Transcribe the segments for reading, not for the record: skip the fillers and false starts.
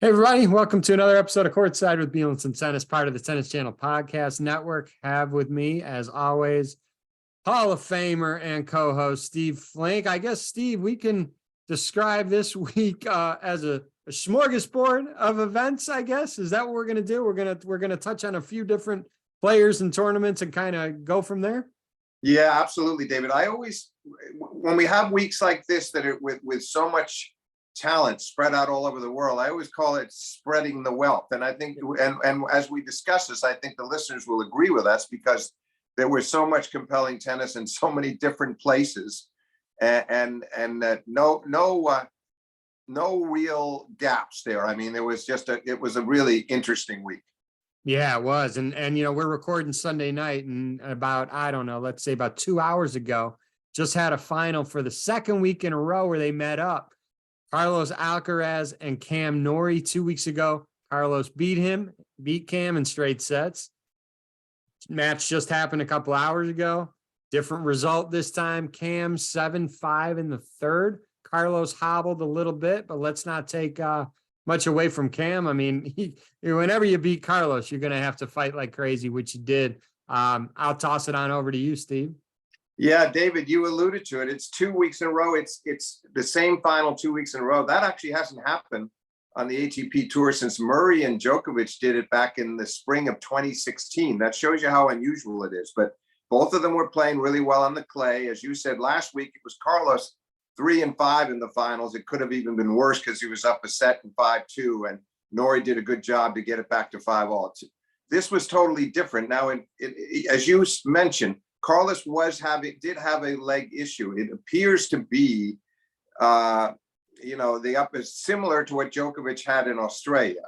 Hey, everybody. Welcome to another episode of Courtside with Beilinson Tennis, part of the Tennis Channel Podcast Network. Have with me, as always, Hall of Famer and co-host Steve Flink. I guess, Steve, we can describe this week as a smorgasbord of events, I guess. Is that what we're going to do? We're gonna touch on a few different players and tournaments and kind of go from there? Yeah, absolutely, David. I always, when we have weeks like this that are with so much talent spread out all over the world, I always call it spreading the wealth. And I think, and as we discuss this, I think the listeners will agree with us because there was so much compelling tennis in so many different places, and no real gaps there. I mean, it was a really interesting week. Yeah, it was. And we're recording Sunday night, and about, I don't know, let's say about 2 hours ago, just had a final for the second week in a row where they met up. Carlos Alcaraz and Cam Norrie 2 weeks ago. Carlos beat Cam in straight sets. Match just happened a couple hours ago. Different result this time. Cam 7-5 in the third. Carlos hobbled a little bit, but let's not take much away from Cam. I mean, whenever you beat Carlos, you're going to have to fight like crazy, which you did. I'll toss it on over to you, Steve. Yeah, David, you alluded to it. It's 2 weeks in a row. It's the same final 2 weeks in a row. That actually hasn't happened on the ATP Tour since Murray and Djokovic did it back in the spring of 2016. That shows you how unusual it is. But both of them were playing really well on the clay. As you said, last week it was Carlos 3-5 in the finals. It could have even been worse because he was up a set in 5-2, and Norrie did a good job to get it back to 5-all. This was totally different. Now, as you mentioned, Carlos did have a leg issue. It appears to be, the upper similar to what Djokovic had in Australia.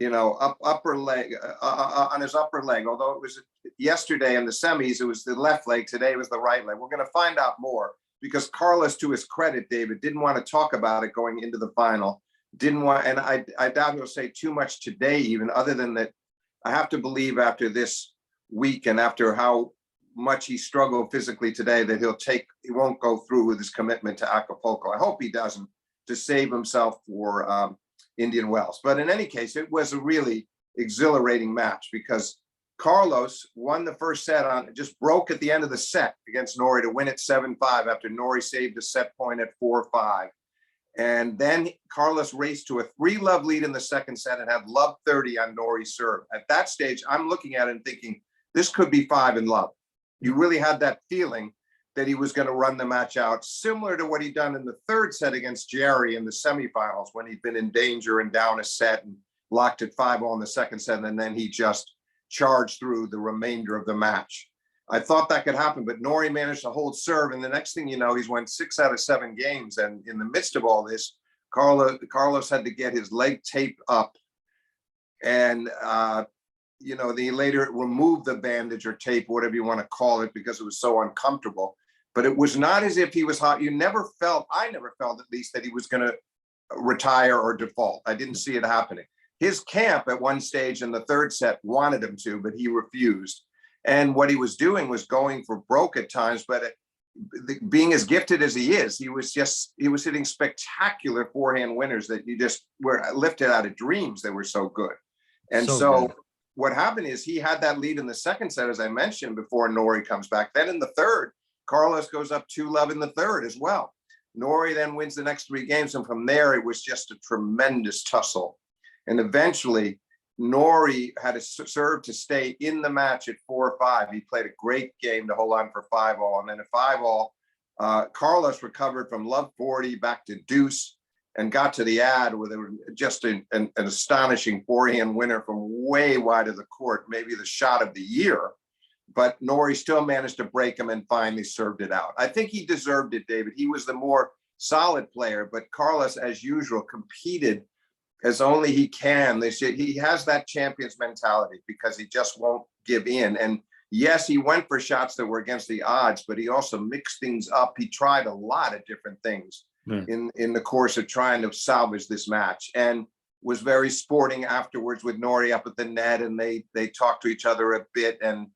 Upper leg on his upper leg. Although it was yesterday in the semis, it was the left leg. Today it was the right leg. We're going to find out more because Carlos, to his credit, David, didn't want to talk about it going into the final. Didn't want, and I doubt he'll say too much today, even other than that. I have to believe after this week and after how much he struggled physically today that he won't go through with his commitment to Acapulco. I hope he doesn't, to save himself for Indian Wells. But in any case, it was a really exhilarating match because Carlos won the first set just broke at the end of the set against Norrie to win it 7-5 after Norrie saved a set point at 4-5. And then Carlos raced to a 3-love lead in the second set and had love 30 on Norrie's serve. At that stage, I'm looking at it and thinking, this could be 5-love. You really had that feeling that he was going to run the match out, similar to what he'd done in the third set against Jerry in the semifinals when he'd been in danger and down a set and locked at 5-all in the second set, and then he just charged through the remainder of the match. I thought that could happen, but Norrie managed to hold serve, and the next thing you know, he's won 6 out of 7 games, and in the midst of all this, Carlos had to get his leg taped up, and they later removed the bandage or tape, whatever you want to call it, because it was so uncomfortable. But it was not as if he was hot. I never felt at least that he was going to retire or default. I didn't see it happening. His camp at one stage in the third set wanted him to, but he refused. And what he was doing was going for broke at times, but being as gifted as he is, he was hitting spectacular forehand winners that you just were lifted out of dreams. They were so good. And so what happened is he had that lead in the second set, as I mentioned, before Norrie comes back. Then in the third, Carlos goes up 2-love in the third as well. Norrie then wins the next 3 games. And from there, it was just a tremendous tussle. And eventually, Norrie had a serve to stay in the match at 4-5. He played a great game to hold on for 5-all. And then at 5-all, Carlos recovered from love 40 back to deuce and got to the ad with just an astonishing forehand winner from way wide of the court, maybe the shot of the year. But Norrie still managed to break him and finally served it out. I think he deserved it, David. He was the more solid player, but Carlos, as usual, competed as only he can. He has that champion's mentality because he just won't give in. And yes, he went for shots that were against the odds, but he also mixed things up. He tried a lot of different things in the course of trying to salvage this match, and was very sporting afterwards with Norrie up at the net, and they talked to each other a bit. And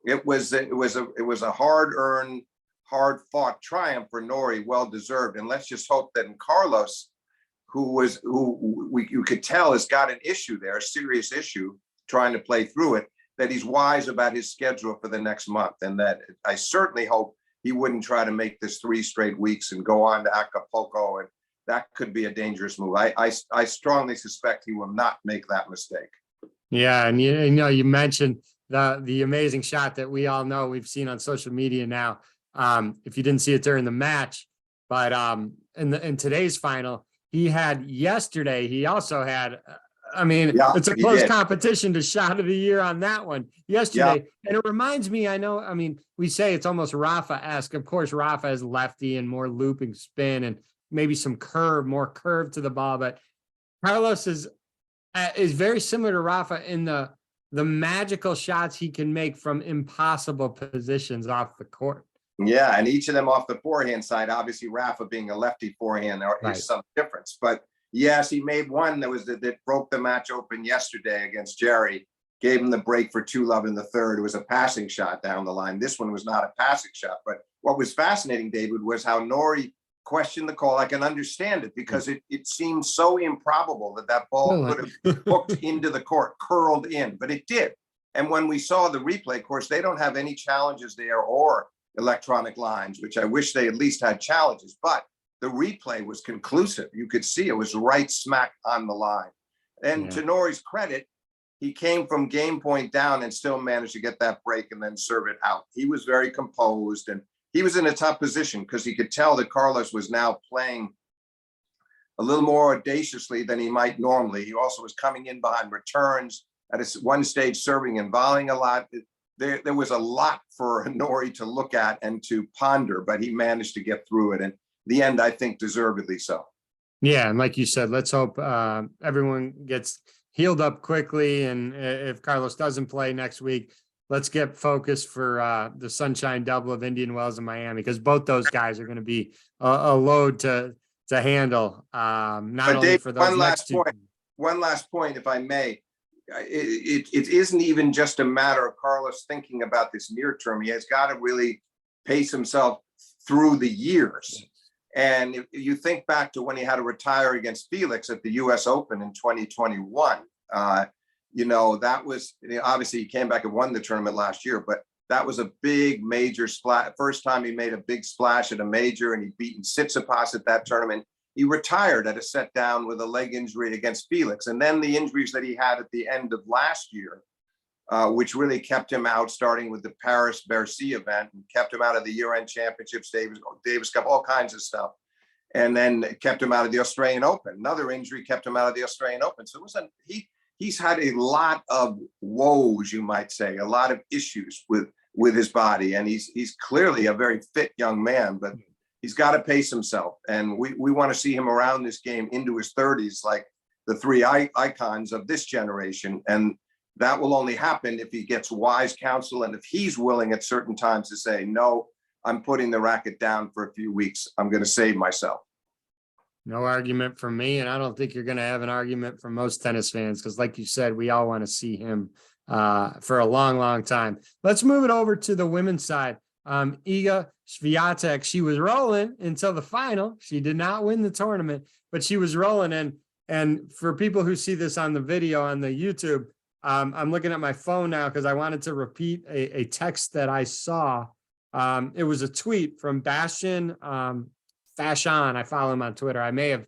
it was a hard-earned, hard-fought triumph for Norrie, well deserved. And let's just hope that in Carlos, you could tell has got an issue there, a serious issue, trying to play through it, that he's wise about his schedule for the next month. And that I certainly hope he wouldn't try to make this 3 straight weeks and go on to Acapulco. And that could be a dangerous move. I strongly suspect he will not make that mistake. Yeah. And you mentioned the amazing shot that we all know we've seen on social media now. If you didn't see it during the match, but in today's final, he also had, it's a close competition to shot of the year on that one yesterday. Yeah. And it reminds me, we say it's almost Rafa-esque. Of course, Rafa is lefty and more looping spin and maybe some more curve to the ball, but Carlos is very similar to Rafa in the magical shots he can make from impossible positions off the court. Yeah, and each of them off the forehand side, obviously Rafa being a lefty forehand, there is some difference. But yes, he made one that broke the match open yesterday against Jerry, gave him the break for 2-love in the third. It was a passing shot down the line. This one was not a passing shot. But what was fascinating, David, was how Norrie questioned the call. I can understand it because it seemed so improbable that ball could have hooked into the court, curled in, but it did. And when we saw the replay, of course, they don't have any challenges there or electronic lines, which I wish they at least had challenges, but the replay was conclusive. You could see it was right smack on the line. And to Norrie's credit, he came from game point down and still managed to get that break and then serve it out. He was very composed and he was in a tough position because he could tell that Carlos was now playing a little more audaciously than he might normally. He also was coming in behind returns at one stage, serving and volleying a lot. There was a lot for Norrie to look at and to ponder, but he managed to get through it. And the end, I think, deservedly so. Yeah. And like you said, let's hope everyone gets healed up quickly. And if Carlos doesn't play next week, let's get focused for the Sunshine Double of Indian Wells and Miami, because both those guys are going to be a load to handle. Not only for those one last point, if I may. It isn't even just a matter of Carlos thinking about this near term. He has got to really pace himself through the years. And if you think back to when he had to retire against Felix at the US Open in 2021, that was, obviously he came back and won the tournament last year, but that was a big major splash. First time he made a big splash at a major, and he'd beaten Tsitsipas at that tournament. He retired at a set down with a leg injury against Felix. And then the injuries that he had at the end of last year, which really kept him out, starting with the Paris-Bercy event, and kept him out of the year-end championships, Davis Cup, all kinds of stuff. And then kept him out of the Australian Open. Another injury kept him out of the Australian Open. So he's had a lot of woes, you might say, a lot of issues with his body. And he's clearly a very fit young man, but he's got to pace himself. And we want to see him around this game into his 30s, like the 3 icons of this generation. And that will only happen if he gets wise counsel and if he's willing at certain times to say, no, I'm putting the racket down for a few weeks. I'm going to save myself. No argument from me. And I don't think you're going to have an argument from most tennis fans, because like you said, we all want to see him for a long, long time. Let's move it over to the women's side. Iga Swiatek, she was rolling until the final. She did not win the tournament, but she was rolling. And for people who see this on the video on the YouTube, I'm looking at my phone now because I wanted to repeat a text that I saw. It was a tweet from Bastian Fashion. I follow him on Twitter. I may have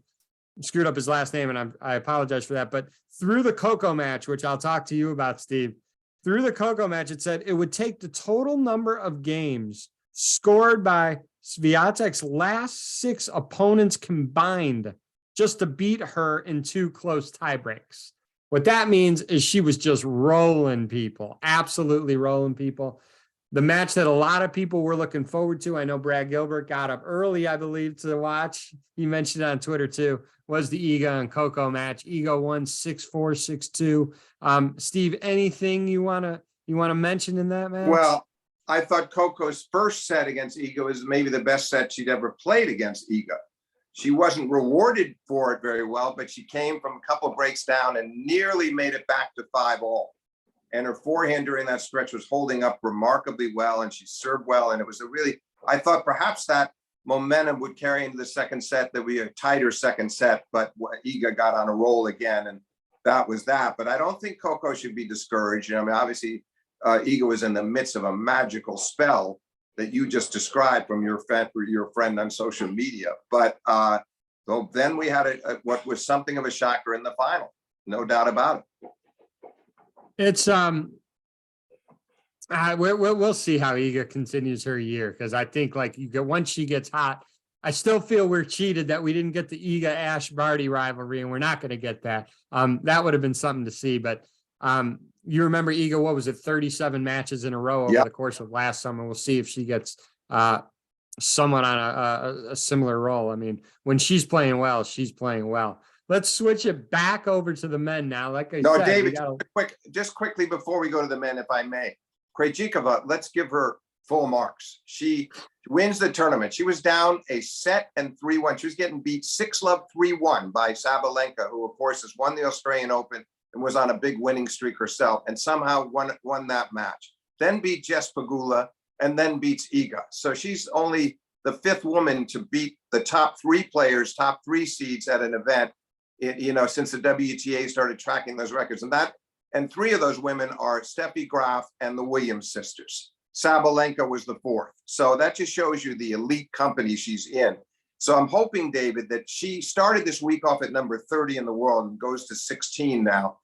screwed up his last name, and I apologize for that. But through the Coco match, which I'll talk to you about, Steve, through the Coco match, it said it would take the total number of games scored by Swiatek's last 6 opponents combined just to beat her in 2 close tie breaks. What that means is she was just rolling people, absolutely rolling people. The match that a lot of people were looking forward to, I know Brad Gilbert got up early, I believe, to watch. He mentioned it on Twitter too, was the Iga and Coco match. Iga won 6-4, 6-2. Steve, anything you want to mention in that match? Well, I thought Coco's first set against Iga was maybe the best set she'd ever played against Iga. She wasn't rewarded for it very well, but she came from a couple of breaks down and nearly made it back to 5-all. And her forehand during that stretch was holding up remarkably well, and she served well. And it was I thought perhaps that momentum would carry into the second set, that we a tighter second set, but Iga got on a roll again, and that was that. But I don't think Coco should be discouraged. I mean, obviously, Iga was in the midst of a magical spell that you just described from your friend on social media. But so then we had what was something of a shocker in the final, no doubt about it. It's we'll see how Iga continues her year, because I think like once she gets hot, I still feel we're cheated that we didn't get the Iga Ash Barty rivalry, and we're not going to get that. That would have been something to see. But you remember Iga, what was it, 37 matches in a row over the course of last summer. We'll see if she gets someone on a similar role. I mean, when she's playing well, she's playing well. Let's switch it back over to the men now. Like I said, David, just quickly before we go to the men, if I may, Krejcikova, let's give her full marks. She wins the tournament. She was down a set and 3-1. She was getting beat 6-love 3-1 by Sabalenka, who of course has won the Australian Open and was on a big winning streak herself, and somehow won that match. Then beat Jess Pegula, and then beats Iga. So she's only the 5th woman to beat the top 3 players, top 3 seeds at an event, since the WTA started tracking those records. And 3 of those women are Steffi Graf and the Williams sisters. Sabalenka was the 4th. So that just shows you the elite company she's in. So I'm hoping, David, that she started this week off at number 30 in the world and goes to 16 now.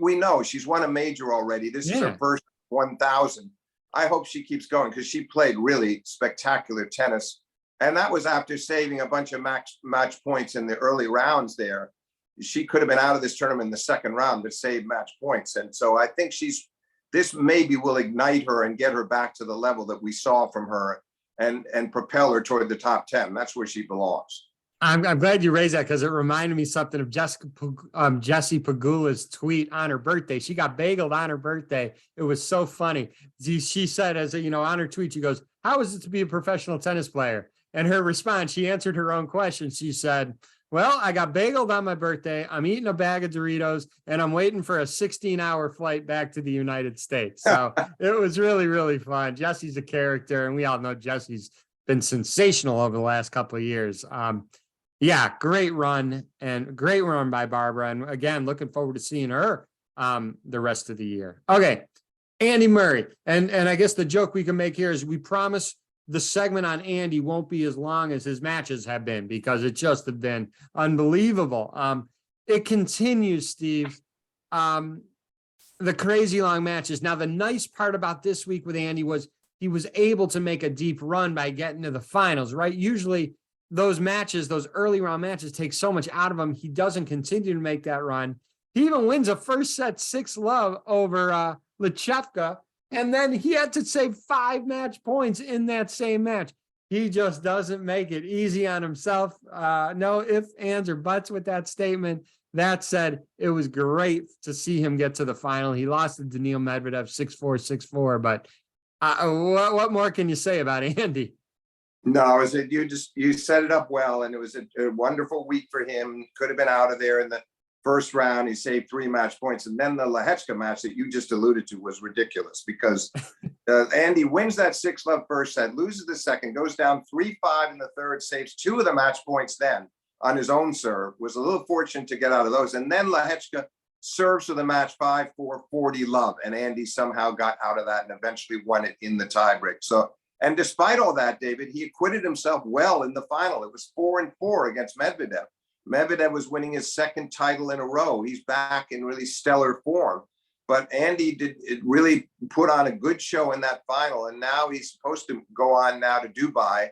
We know she's won a major already. This is her first 1,000. I hope she keeps going, because she played really spectacular tennis. And that was after saving a bunch of match points in the early rounds there. She could have been out of this tournament in the second round, but saved match points. And so I think this maybe will ignite her and get her back to the level that we saw from her, and propel her toward the top 10. That's where she belongs. I'm glad you raised that, because it reminded me something of Jessie Pegula's tweet on her birthday. She got bageled on her birthday. It was so funny. She said, on her tweet, she goes, "How is it to be a professional tennis player?" And her response, she answered her own question. She said, "Well, I got bageled on my birthday. I'm eating a bag of Doritos, and I'm waiting for a 16-hour flight back to the United States." So it was really, really fun. Jessie's a character, and we all know Jessie's been sensational over the last couple of years. Great run by Barbara. And again, looking forward to seeing her the rest of the year. Okay, Andy Murray. And I guess the joke we can make here is we promise the segment on Andy won't be as long as his matches have been, because it just have been unbelievable. It continues, Steve. The crazy long matches. Now, the nice part about this week with Andy was he was able to make a deep run by getting to the finals, right? Usually those matches, those early round matches, take so much out of him. He doesn't continue to make that run. He even wins a first set 6-love over Lechevka. And then he had to save 5 match points in that same match. He just doesn't make it easy on himself. No ifs, ands, or buts with that statement. That said, it was great to see him get to the final. He lost to Daniil Medvedev 6-4, 6-4. But what more can you say about Andy? No, you set it up well, and it was a wonderful week for him. Could have been out of there in the first round. He saved 3 match points, and then the Lehechka match that you just alluded to was ridiculous, because Andy wins that 6-love first set, loses the second, goes down 3-5 in the third, saves 2 of the match points then on his own serve. Was a little fortunate to get out of those, and then Lehechka serves for the match 5-4, 40-love, and Andy somehow got out of that and eventually won it in the tiebreak. So. And despite all that, David, he acquitted himself well in the final. It was 4-4 against Medvedev. Medvedev was winning his 2nd title in a row. He's back in really stellar form. But Andy really put on a good show in that final. And now he's supposed to go on now to Dubai.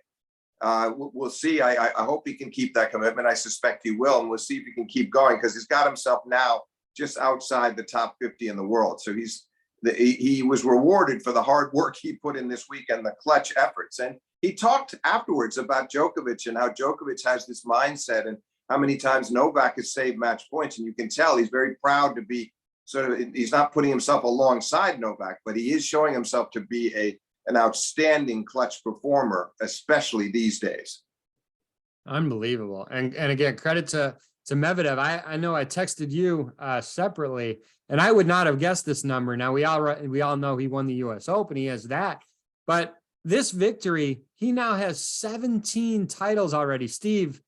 We'll see. I hope he can keep that commitment. I suspect he will. And we'll see if he can keep going, because he's got himself now just outside the top 50 in the world. So he was rewarded for the hard work he put in this week and the clutch efforts. And he talked afterwards about Djokovic and how Djokovic has this mindset and how many times Novak has saved match points. And you can tell he's very proud to be he's not putting himself alongside Novak, but he is showing himself to be an outstanding clutch performer, especially these days. Unbelievable. And again, credit to Medvedev. I know I texted you separately, and I would not have guessed this number. Now we all know he won the US Open. He has that, but this victory, he now has 17 titles already. Steve,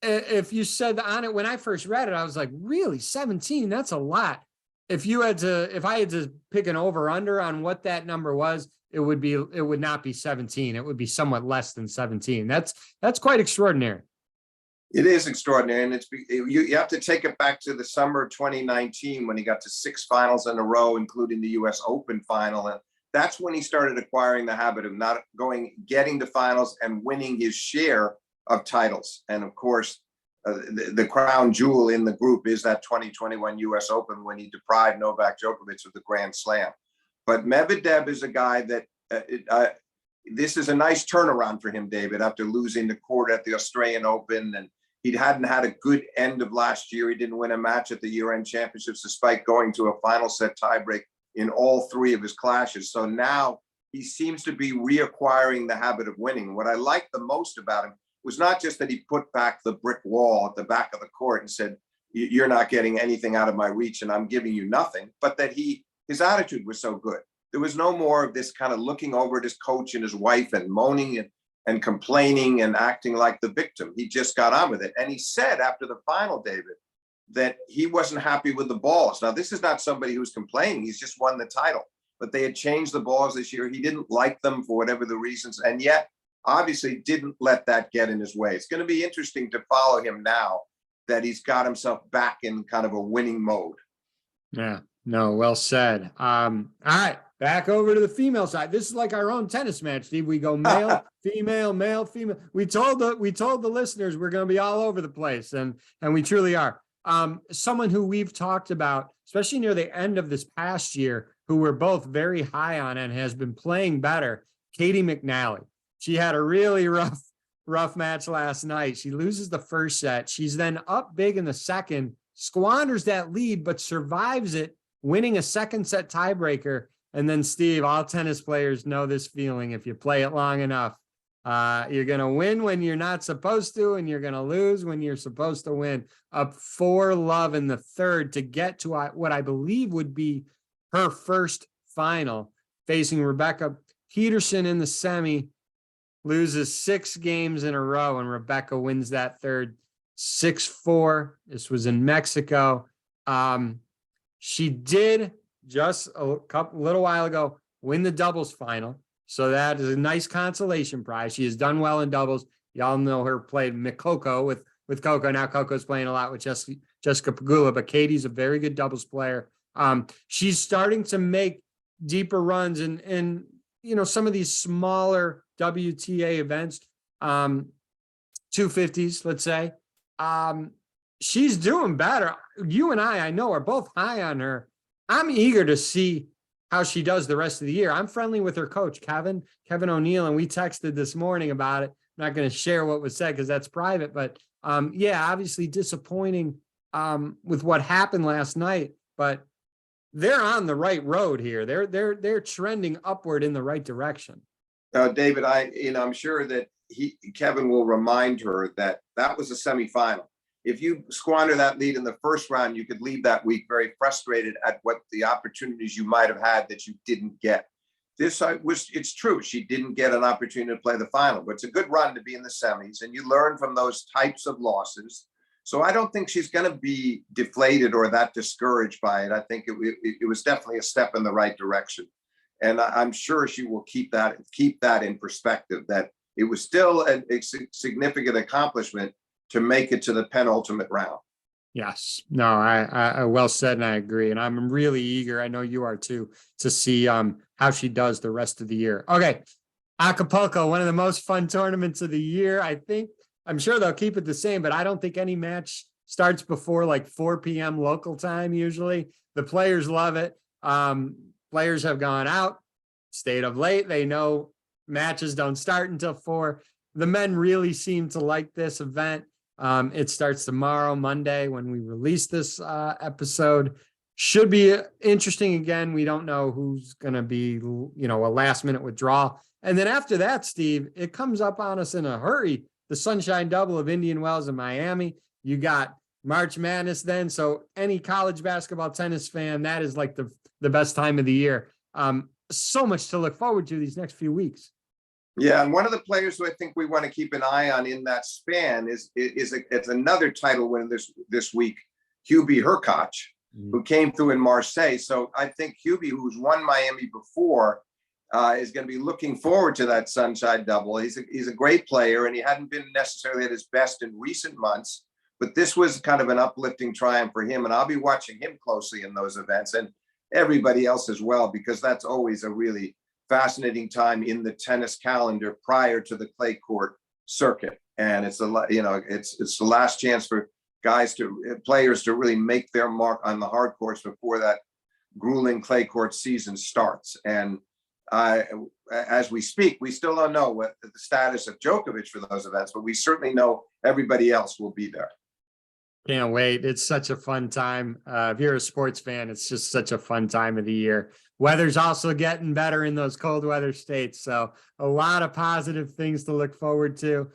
if you said on it when I first read it, I was like, really, 17? That's a lot. If I had to pick an over under on what that number was, it would not be 17. It would be somewhat less than 17. That's quite extraordinary. It is extraordinary, and you have to take it back to the summer of 2019 when he got to 6 finals in a row, including the U.S. Open final, and that's when he started acquiring the habit of getting to finals and winning his share of titles. And of course, the crown jewel in the group is that 2021 U.S. Open when he deprived Novak Djokovic of the Grand Slam. But Medvedev is a guy that this is a nice turnaround for him, David, after losing the court at the Australian Open, and he hadn't had a good end of last year. He didn't win a match at the year-end championships despite going to a final set tiebreak in all 3 of his clashes. So now he seems to be reacquiring the habit of winning. What I liked the most about him was not just that he put back the brick wall at the back of the court and said, you're not getting anything out of my reach and I'm giving you nothing, but that his attitude was so good. There was no more of this kind of looking over at his coach and his wife and moaning and complaining and acting like the victim. He just got on with it. And he said after the final, David, that he wasn't happy with the balls. Now, this is not somebody who's complaining. He's just won the title. But they had changed the balls this year. He didn't like them for whatever the reasons. And yet, obviously, didn't let that get in his way. It's going to be interesting to follow him now that he's got himself back in kind of a winning mode. Yeah, no, well said. All right, back over to the female side. This is like our own tennis match, Steve. We go male, female, male, female. We told the listeners we're going to be all over the place, and we truly are. Someone who we've talked about, especially near the end of this past year, who we're both very high on and has been playing better, Katie McNally. She had a really rough match last night. She loses the first set. She's then up big in the second, squanders that lead, but survives it, winning a second set tiebreaker. And then, Steve, all tennis players know this feeling. If you play it long enough, you're going to win when you're not supposed to, and you're going to lose when you're supposed to win. Up 4-love in the third to get to what I believe would be her first final, facing Rebecca Peterson in the semi. Loses 6 games in a row, and Rebecca wins that third 6-4. This was in Mexico. She did just little while ago win the doubles final. So that is a nice consolation prize. She has done well in doubles. Y'all know her played Coco with Coco. Now Coco's playing a lot with Jessica Pegula, but Katie's a very good doubles player. She's starting to make deeper runs in some of these smaller WTA events, 250s, let's say. She's doing better. You and I know, are both high on her. I'm eager to see how she does the rest of the year. I'm friendly with her coach, Kevin O'Neill, and we texted this morning about it. I'm not going to share what was said because that's private, but obviously disappointing with what happened last night, but they're on the right road here. They're trending upward in the right direction. David, I'm sure that Kevin will remind her that was a semifinal. If you squander that lead in the first round, you could leave that week very frustrated at what the opportunities you might have had that you didn't get. It's true. She didn't get an opportunity to play the final, but it's a good run to be in the semis, and you learn from those types of losses. So I don't think she's going to be deflated or that discouraged by it. I think it was definitely a step in the right direction. And I'm sure she will keep that in perspective, that it was still a significant accomplishment to make it to the penultimate round. Yes, no, I well said, and I agree. And I'm really eager, I know you are too, to see how she does the rest of the year. Okay, Acapulco, one of the most fun tournaments of the year. I'm sure they'll keep it the same, but I don't think any match starts before like 4 p.m. local time usually. The players love it. Players have gone out, stayed up late. They know matches don't start until 4. The men really seem to like this event. It starts tomorrow, Monday, when we release this episode. Should be interesting. Again, we don't know who's going to be, a last minute withdrawal. And then after that, Steve, it comes up on us in a hurry. The Sunshine Double of Indian Wells and Miami. You got March Madness then. So any college basketball tennis fan, that is like the best time of the year. So much to look forward to these next few weeks. Yeah, and one of the players who I think we want to keep an eye on in that span it's another title winner this week, Hubie Hurkacz, who came through in Marseille. So I think Hubie, who's won Miami before, is going to be looking forward to that Sunshine Double. He's a great player, and he hadn't been necessarily at his best in recent months, but this was kind of an uplifting triumph for him, and I'll be watching him closely in those events, and everybody else as well, because that's always a really fascinating time in the tennis calendar prior to the clay court circuit. And it's it's the last chance for players to really make their mark on the hard courts before that grueling clay court season starts. And as we speak, we still don't know what the status of Djokovic for those events, but we certainly know everybody else will be there. Can't wait. It's such a fun time. If you're a sports fan, it's just such a fun time of the year. Weather's also getting better in those cold weather states. So a lot of positive things to look forward to.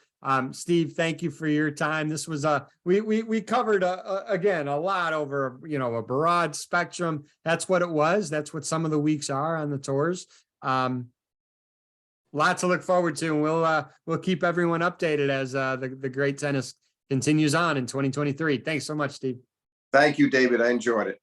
Steve, thank you for your time. This was we covered again a lot over a broad spectrum. That's what it was. That's what some of the weeks are on the tours. Lot to look forward to, and we'll keep everyone updated as the great tennis continues on in 2023. Thanks so much, Steve. Thank you, David. I enjoyed it.